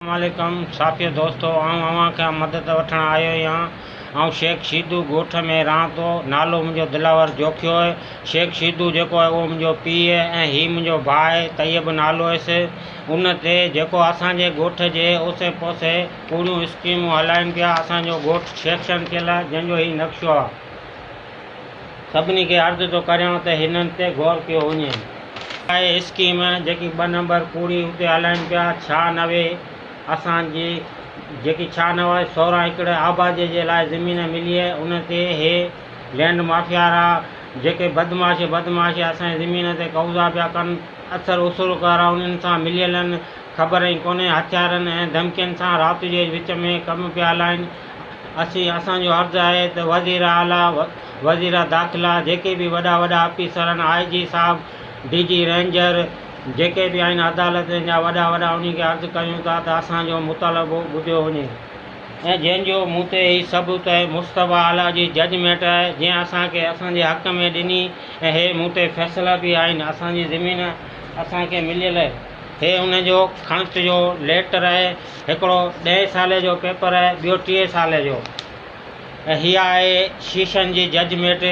वालेकुम साथियों दोस्तों अवां खां मदद वठण आयो आहियां। शेख सिद्धू ॻोठ में रहां थो। नालो मुंहिंजो दिलावर जोखियो आहे। शेख सिद्धू जेको आहे उहो मुंहिंजो पीउ आहे ऐं हीउ मुंहिंजो भाउ आहे, तैयब नालो हुयसि। उन ते जेको असांजे ॻोठ जे ओसे पोसे पूरियूं स्कीमूं हलाइनि पिया। असांजो ॻोठ सेक्शन थियल आहे जंहिंजो हीउ नक्शो आहे। सभिनी खे अर्ज़ु थो करियां त हिननि ते गौर कयो वञे। आहे स्कीम जेकी 2 नंबर पूरी उते हलाइनि पिया। 96 असांजी जेकी 96 16 एकड़ आबादी जे लाइ ज़मीन मिली आहे। उन ते हे लैंड माफिया जेके बदमाश असांजी ज़मीन ते कब्ज़ा पिया कनि, असर उसूलकार उन्हनि सां मिलियल आहिनि। ख़बर ई कोन्हे, हथियारनि ऐं धमकियुनि सां राति जे विच में कमु पिया हलाइनि। असांजो अर्ज़ु आहे त वज़ीर आला, वज़ीर दाख़िला, जेके बि वॾा ऑफिसर आहिनि, IG साहब, DG रेंजर, जेके बि आहिनि अदालतुनि जा वॾा उन्ही खे अर्ज़ु कयूं था त असांजो मुतालबो ॿुधियो वञे। ऐं जंहिंजो मूं ते हीउ सबूत आहे मुस्तफ़ा आला जी जजमेंट आहे, जंहिं असांखे असांजे हक़ में ॾिनी ऐं हे मूं ते फ़ैसिला बि आहिनि। असांजी ज़मीन असांखे मिलियल आहे। हे उनजो खणत जो लेटर आहे। हिकिड़ो 10 साले जो पेपर आहे, ॿियो 3 साले जो। ऐं हीअ आहे शीशनि जी जजमेंट,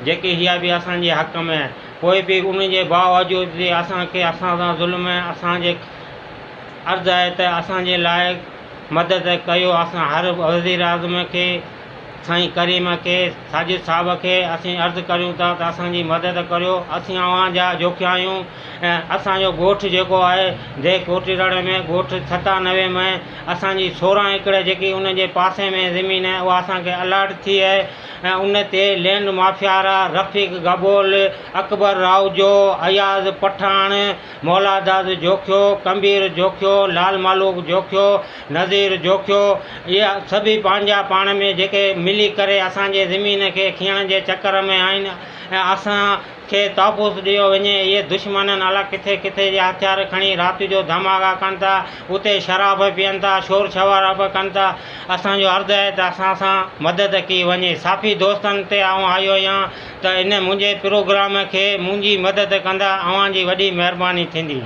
जेकी हीअ बि असांजे हक़ में आहे। कोई बि उन जे बावजूद असांखे असां सां ज़ुल्म आहे। असांजे अर्ज़ु आहे त असांजे लाइ मदद कयो। असां हर वज़ीर आज़म खे, साईं करीम खे, साजिद साहब खे असीं अर्ज़ु करियूं था त असांजी मदद करियो। असीं अवां जा जोखिया आहियूं। ऐं असांजो ॻोठ जेको आहे जे कोटीरण में ॻोठ 97 में असांजी 16 एकड़ जेकी उन जे पासे में ज़मीन आहे उहा असांखे अलॉट थी आहे। ऐं उन ते लैंड माफिया रफ़ीक गबोल, अकबर रावजो, अयाज़ पठान, मौलादाद जोखियो, कबीर जोखियो, लाल मालूक जोखियो, नज़ीर जोखियो, इहा सभी पंहिंजा पाण में जेके मिली करे असांजे ज़मीन खे खीअण जे चकर में आहिनि। ऐं असांखे तहफ़ुज़ ॾियो वञे। इहे दुश्मननि अलाए किथे किथे जा हथियार खणी राति जो धमाका कनि था, उते शराब पीअनि था, शोर शवारा बि कनि था। असांजो अर्ज़ु आहे त असां सां मदद कई वञे। साफ़ी दोस्तनि ते आयो आहियां त इन मुंहिंजे प्रोग्राम खे मुंहिंजी मदद कंदा, अव्हांजी वॾी महिरबानी थींदी।